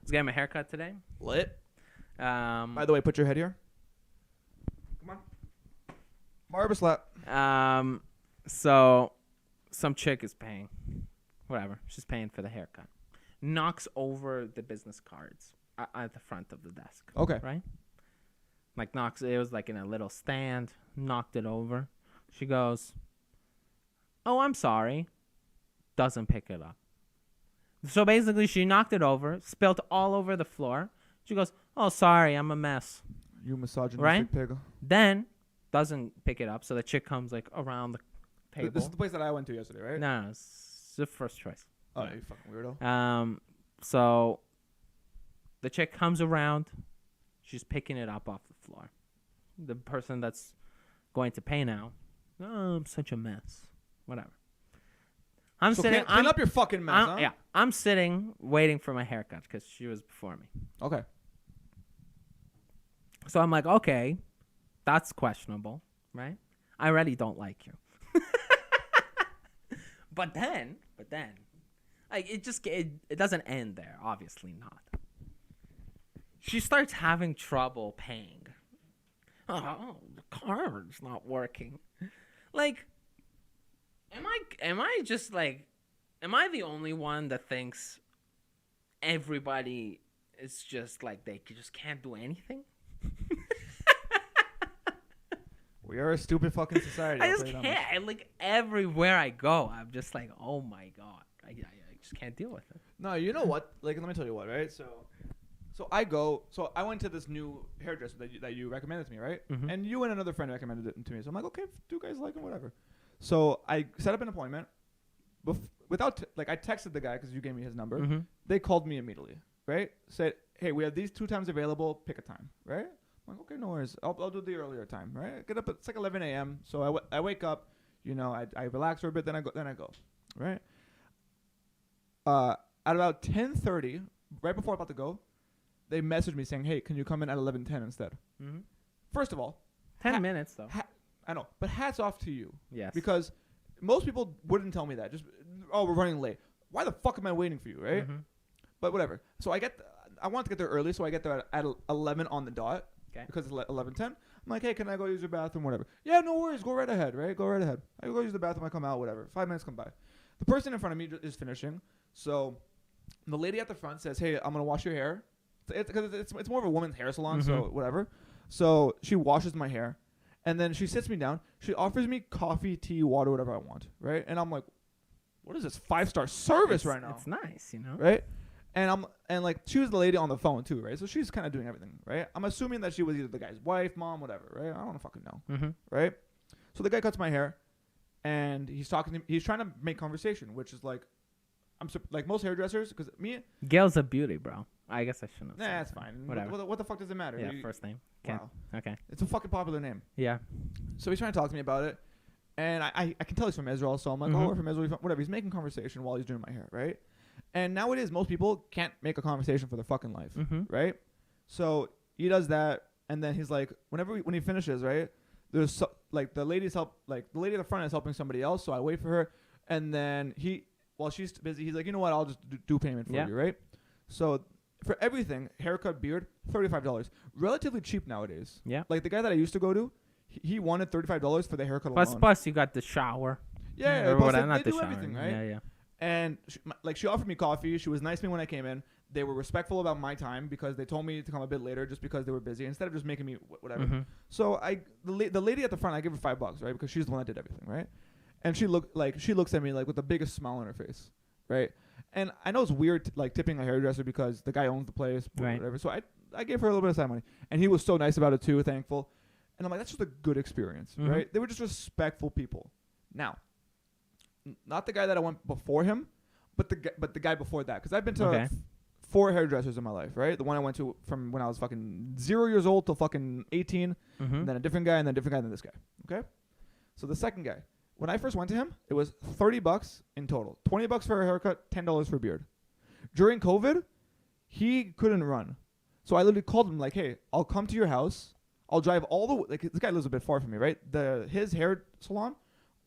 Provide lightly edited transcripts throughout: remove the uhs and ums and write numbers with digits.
was getting my haircut today. Lit. By the way, put your head here. Come on. Barber slap. So some chick is paying. Whatever. She's paying for the haircut. Knocks over the business cards at the front of the desk. Okay. Right? Like knocks. It was like in a little stand. Knocked it over. She goes, "Oh, I'm sorry." Doesn't pick it up. So basically, she knocked it over, spilled all over the floor. She goes, "Oh, sorry, I'm a mess." You misogynistic Right? pig. Then doesn't pick it up. So the chick comes like around the table. This is the place that I went to yesterday, right? No, it's the first choice. Oh, you fucking weirdo. So the chick comes around. She's picking it up off the floor. The person that's going to pay now. "Oh, I'm such a mess." Whatever. I'm sitting. Clean up your fucking mess, huh? Yeah, I'm sitting waiting for my haircut because she was before me. Okay. So I'm like, okay, that's questionable, right? I already don't like you. But then, like it doesn't end there. Obviously not. She starts having trouble paying. Oh, the card's not working. Like, am I just like, am I the only one that thinks everybody is just like they just can't do anything? We are a stupid fucking society. I just can't. And like everywhere I go, I'm just like, oh my god, I just can't deal with it. No, you know what? Like, let me tell you what, right? So I went to this new hairdresser that you recommended to me, right? Mhm. And you and another friend recommended it to me. So I'm like, okay, if you guys like it, whatever. So I set up an appointment. I texted the guy because you gave me his number. Mm-hmm. They called me immediately, right? Said, hey, we have these 2 times available. Pick a time, right? I'm like, okay, no worries. I'll do the earlier time, right? Get up. It's like 11 a.m. So I wake up. You know, I relax for a bit. Then I go, right? At about 10:30, right before I'm about to go, they messaged me saying, hey, can you come in at 11:10 instead? Mm-hmm. First of all, 10 minutes though. I know, but hats off to you. Yes. Because most people wouldn't tell me that. Just, oh, we're running late. Why the fuck am I waiting for you, right? Mm-hmm. But whatever. So I wanted to get there early, so I get there at 11 on the dot. Okay. Because it's 11:10. I'm like, hey, can I go use your bathroom, whatever? Yeah, no worries. Go right ahead, right? Go right ahead. I go use the bathroom. I come out, whatever. 5 minutes come by. The person in front of me is finishing. So the lady at the front says, hey, I'm going to wash your hair. It's more of a woman's hair salon, Mm-hmm. so whatever. So she washes my hair. And then she sits me down. She offers me coffee, tea, water, whatever I want, right? And I'm like, what is this 5-star service right now? It's nice, you know? Right? And she was the lady on the phone too, right? So she's kind of doing everything, right? I'm assuming that she was either the guy's wife, mom, whatever, right? I don't fucking know, Mm-hmm. right? So the guy cuts my hair, and he's talking to me. He's trying to make conversation, which is like, like most hairdressers, because me. Gail's a beauty, bro. I guess I shouldn't have said That's that. fine. Whatever. What the fuck does it matter? Yeah, first name. Can't. Wow. Okay. It's a fucking popular name. Yeah. So he's trying to talk to me about it, and I can tell he's from Israel, so I'm like, Mhm. oh, we're from Israel, whatever. He's making conversation while he's doing my hair, right? And nowadays, most people can't make a conversation for their fucking life, Mm-hmm. right? So he does that, and then he's like, when he finishes, right? There's the lady at the front is helping somebody else, so I wait for her, and then while she's busy, he's like, you know what? I'll just do payment for Yeah. you, right? So for everything, haircut, beard, $35, relatively cheap nowadays. Yeah. Like the guy that I used to go to, he wanted $35 for the haircut alone. Plus, you got the shower. Yeah, Or plus whatever, they not the do shower. everything, right? Yeah, yeah. And she offered me coffee. She was nice to me when I came in. They were respectful about my time because they told me to come a bit later just because they were busy instead of just making me whatever. Mm-hmm. So the lady at the front, I give her $5, right? Because she's the one that did everything, right? And she looks at me like with the biggest smile on her face, right? And I know it's weird tipping a hairdresser because the guy owns the place, Right. whatever. So I gave her a little bit of side money, and he was so nice about it too, thankful. And I'm like, that's just a good experience, Mhm. right? They were just respectful people. Now, not the guy that I went before him, but the guy before that, because I've been to Okay. 4 hairdressers in my life, right? The one I went to from when I was fucking 0 years old till fucking 18, Mm-hmm. and then a different guy, and then a different guy, and then this guy. Okay, so the second guy, when I first went to him, it was $30 in total, $20 for a haircut, $10 for a beard. During COVID, he couldn't run, so I literally called him like, hey, I'll come to your house. I'll drive all the way. This guy lives a bit far from me, right? His hair salon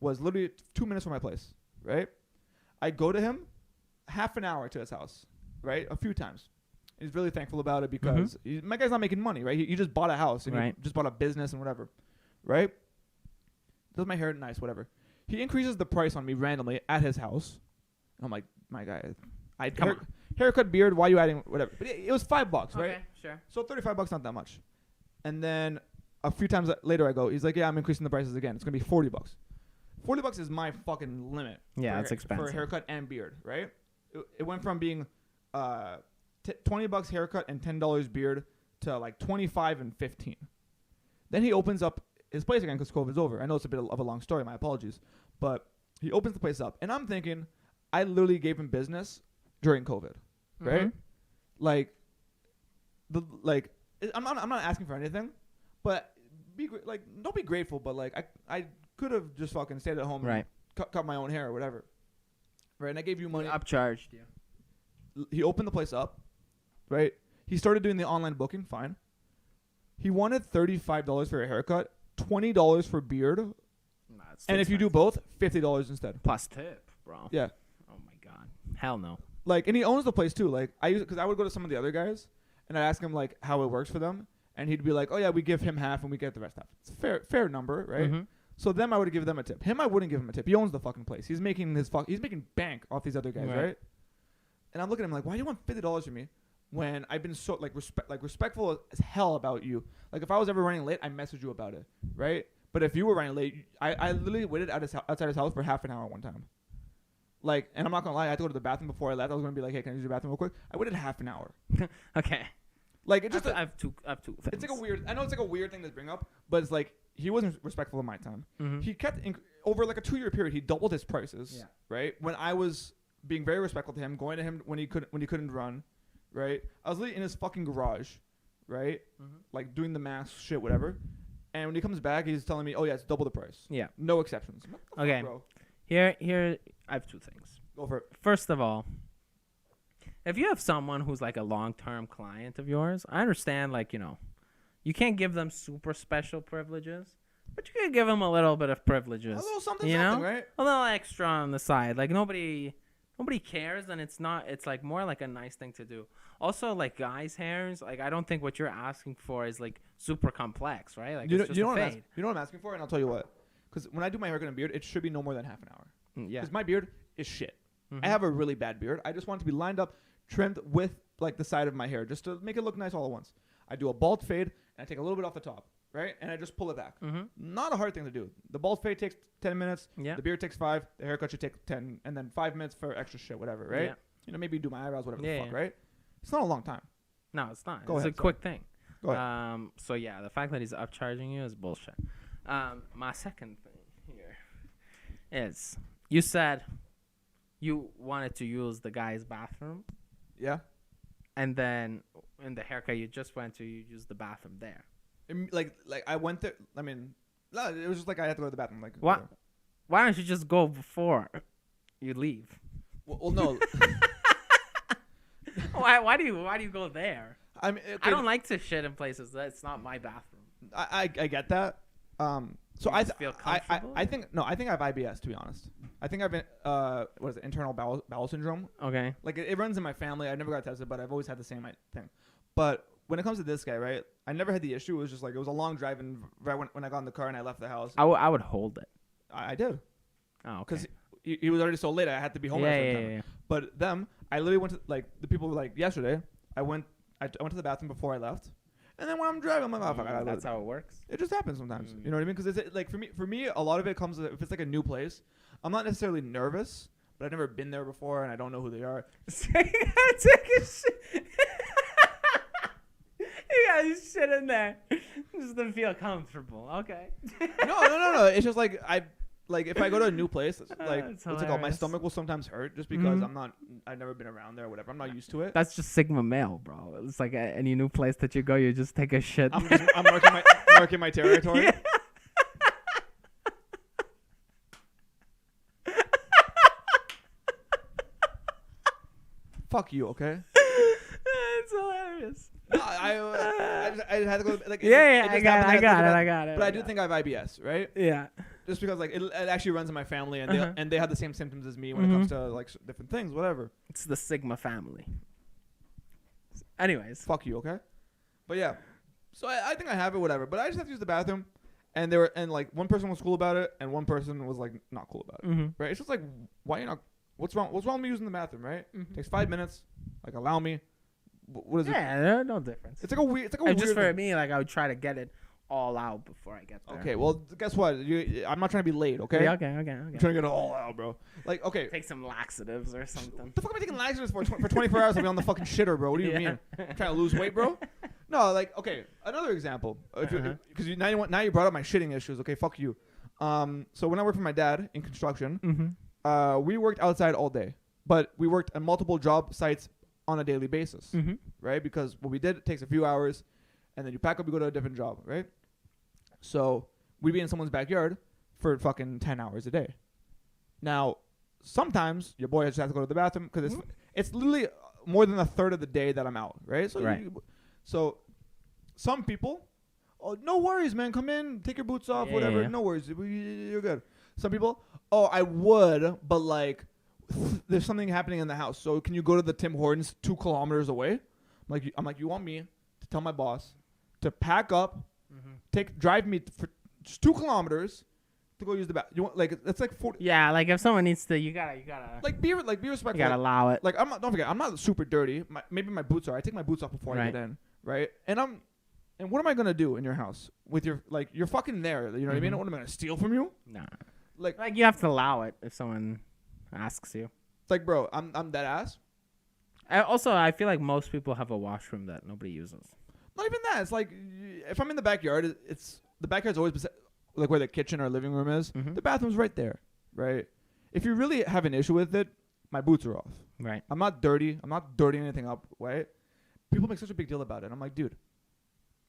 was literally 2 minutes from my place, right? I go to him, half an hour to his house, right? A few times. He's really thankful about it because my guy's not making money, right? He just bought a house and Right. he just bought a business and whatever, right? Does my hair nice, whatever. He increases the price on me randomly at his house. I'm like, my guy, haircut, beard. Why are you adding whatever? But it was $5, right? Okay, sure. So $35, not that much. And then a few times later, I go, he's like, yeah, I'm increasing the prices again. It's gonna be $40. $40 is my fucking limit. Yeah, for it's expensive. for a haircut and beard, right? It went from being $20 haircut and $10 beard to like 25 and 15. Then he opens up his place again because COVID's over. I know it's a bit of a long story. My apologies, but he opens the place up, and I'm thinking, I literally gave him business during COVID, right? Like, I'm not asking for anything, but don't be grateful, but like I could have just fucking stayed at home, Right. and cut my own hair or whatever, right? And I gave you money. Upcharged you. He opened the place up, right? He started doing the online booking, fine. He wanted $35 for a haircut, $20 for beard, and if you do both, $50 instead. Plus tip, bro. Yeah. Oh my god. Hell no. Like, and he owns the place too. Like, because I would go to some of the other guys, and I'd ask him like how it works for them, and he'd be like, "Oh yeah, we give him half and we get the rest half." It's a fair number, right? So them, I would give them a tip. Him, I wouldn't give him a tip. He owns the fucking place. He's making he's making bank off these other guys, right? And I'm looking at him like, why do you want $50 from me when I've been so respectful as hell about you? Like, if I was ever running late, I messaged you about it, right? But if you were running late, I literally waited outside his house for half an hour one time. Like, and I'm not gonna lie, I had to go to the bathroom before I left. I was gonna be like, hey, can I use the bathroom real quick? I waited half an hour. Okay. Like, it just I have two things. it's like a weird. I know it's like a weird thing to bring up, but it's like he wasn't respectful of my time. He kept over like a 2-year period. He doubled his prices. Yeah. Right. When I was being very respectful to him, going to him when he couldn't run. Right. I was literally in his fucking garage. Right. Like doing the mask shit, whatever. And when he comes back, he's telling me, "Oh yeah, it's double the price. Yeah. No exceptions." What the Okay. fuck, bro? Here, I have two things. Go for it. First of all, if you have someone who's like a long-term client of yours, I understand, like, you can't give them super special privileges, but you can give them a little bit of privileges. A little something, right? A little extra on the side. Like, nobody cares, and it's like more like a nice thing to do. Also, like, guys' hairs, like, I don't think what you're asking for is like super complex, right? Like, it's just a fade. You know what I'm asking for, and I'll tell you what. Because when I do my haircut and beard, it should be no more than half an hour. Yeah. Because my beard is shit. I have a really bad beard. I just want it to be lined up, trimmed with like the side of my hair, just to make it look nice all at once. I do a bald fade, and I take a little bit off the top, right? And I just pull it back. Not a hard thing to do. The bald fade takes 10 minutes. Yeah. The beard takes 5. The haircut should take 10, and then 5 minutes for extra shit, whatever, right? Yeah. Maybe do my eyebrows, whatever the fuck, Yeah. right? It's not a long time. No, it's not. Go it's ahead, a quick thing. Go ahead. So yeah, the fact that he's upcharging you is bullshit. My second thing here is you said you wanted to use the guy's bathroom. Yeah. And then in the haircut you just went to, you used the bathroom there. Like I went there. I mean, no, it was just like I had to go to the bathroom. Like, what? Why don't you just go before you leave? Well, no. Why do you go there? I mean, okay, I don't like to shit in places. That's not my bathroom. I get that. So I feel comfortable? I think I have IBS, to be honest. I think I've been what is it, internal bowel syndrome. Okay. Like it runs in my family. I never got tested, but I've always had the same thing. But when it comes to this guy, right? I never had the issue. It was just like it was a long drive, and right when I got in the car and I left the house, I would hold it. I did. Oh, okay. Because he was already so late. I had to be home. Yeah. But them, I literally went to like the people were like yesterday. I went to the bathroom before I left. And then when I'm driving, I'm like, oh, fuck, I gotta That's how it works. It just happens sometimes. You know what I mean? Because it's like for me, a lot of it comes if it's like a new place. I'm not necessarily nervous, but I've never been there before, and I don't know who they are. Take a shit. You got shit in there just to feel comfortable. Okay. No. It's just like if I go to a new place, it's like That's what's it called? My stomach will sometimes hurt just because I've never been around there or whatever. I'm not used to it. That's just Sigma male, bro. It's like any new place that you go, you just take a shit. I'm marking my territory. Yeah. Fuck you, okay? It's hilarious. No, I had to go. Like, I got it. But I do think I have IBS, right? Yeah. Just because like it actually runs in my family, and they have the same symptoms as me when it comes to like different things, whatever. It's the Sigma family. Anyways. Fuck you, okay? But yeah. So I think I have it, whatever. But I just have to use the bathroom. And like one person was cool about it and one person was like not cool about it. Mm-hmm. Right? It's just like, why you not, what's wrong with me using the bathroom, right? Mm-hmm. Takes 5 minutes. Like, allow me. What is it? Yeah, there's no difference. It's like a weird just for thing. me, like I would try to get it all out before I get there. Okay, well, guess what? I'm not trying to be late, okay? Yeah, okay. I'm trying to get it all out, bro. Like, okay. Take some laxatives or something. What the fuck am I taking laxatives for? For 24 hours I'll be on the fucking shitter, bro. What do you mean? I'm trying to lose weight, bro? No, like, okay, another example. Because now you brought up my shitting issues. Okay, fuck you. So when I worked for my dad in construction, we worked outside all day. But we worked at multiple job sites on a daily basis, right? Because what we did, it takes a few hours, and then you pack up, you go to a different job, right? So we'd be in someone's backyard for fucking 10 hours a day. Now, sometimes your boy just has to go to the bathroom because it's literally more than a third of the day that I'm out, right? So, so some people, oh, no worries, man. Come in, take your boots off, whatever. No worries. You're good. Some people, oh, I would, but like, there's something happening in the house. So can you go to the Tim Hortons 2 kilometers away? I'm like, you want me to tell my boss to pack up, drive me for just 2 kilometers to go use the bathroom? You want it's like 40. Yeah, like if someone needs to, you gotta like be respectful. You gotta allow it. Like don't forget, I'm not super dirty. Maybe my boots are. I take my boots off before I get in, right? And what am I gonna do in your house with your you're fucking there? You know what I mean? What am I gonna steal from you? Nah. Like you have to allow it if someone asks you. It's like, bro, I'm dead ass. I feel like most people have a washroom that nobody uses. Not even that. It's like if I'm in the backyard, the backyard's always like where the kitchen or living room is. The bathroom's right there, right? If you really have an issue with it, my boots are off. Right. I'm not dirty. I'm not dirtying anything up, right? People make such a big deal about it. I'm like, dude,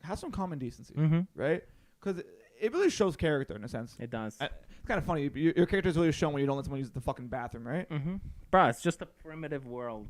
have some common decency, right? Because it really shows character in a sense. It does. It's kind of funny. Your character's really shown when you don't let someone use the fucking bathroom, right? Bro, it's just a primitive world.